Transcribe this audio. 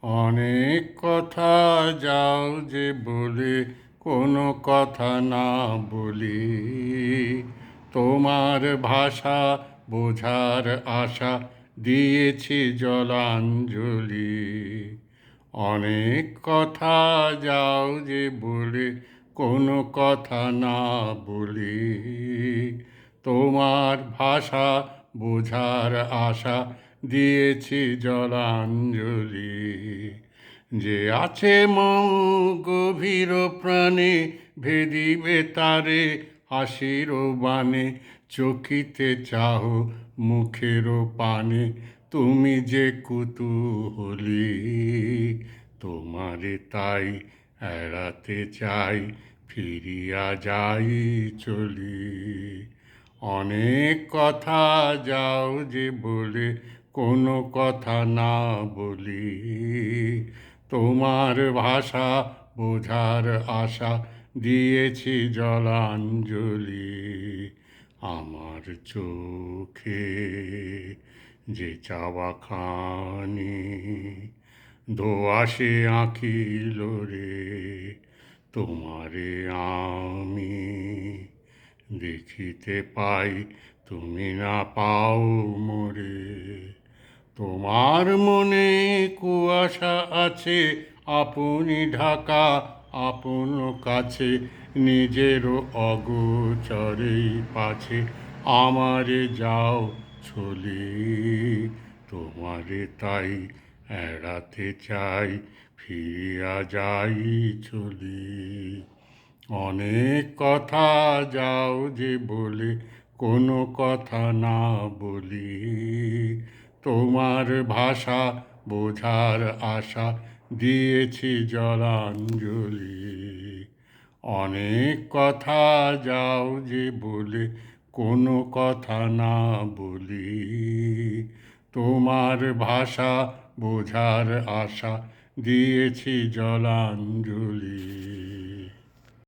অনেক কথা যাও যে বলে কোনো কথা না বলি, তোমার ভাষা বোঝার আশা দিয়েছি জলাঞ্জলি। অনেক কথা যাও যে বলে কোনো কথা না বলি, তোমার ভাষা বোঝার আশা দিয়েছি জলাঞ্জলি। যে আছে মম গভীর প্রাণে, ভেদিবে তারে হাসির বাণে, চকিতে চাহ মুখের পানে, তুমি যে কুতূহলী। তোমারে তাই এড়াতে চাই, ফিরিয়া যাই চলি। অনেক কথা যাও যে বলে কোনো কথা না বলি, তোমার ভাষা বোঝার আশা দিয়েছি জলাঞ্জলি। আমার চোখে যে চাওয়া খানি দোআঁশে আঁকিল রে, তোমারে আমি দেখিতে পাই, তুমি না পাও মোরে। তোমার মনে কুয়াশা আছে, আপনি ঢাকা আপন কাছে, নিজেরও অগোচরেই পাছে আমারে যাও ছলি। তোমারে তাই এড়াতে চাই, ফিরিয়া যাই চলি। অনেক কথা যাও যে বলে কোনো কথা না বলি, তোমার ভাষা বোঝার আশা দিয়েছি জলাঞ্জলি। অনেক কথা যাও যে বলে কোনো কথা না বলি, তোমার ভাষা বোঝার আশা দিয়েছি জলাঞ্জলি।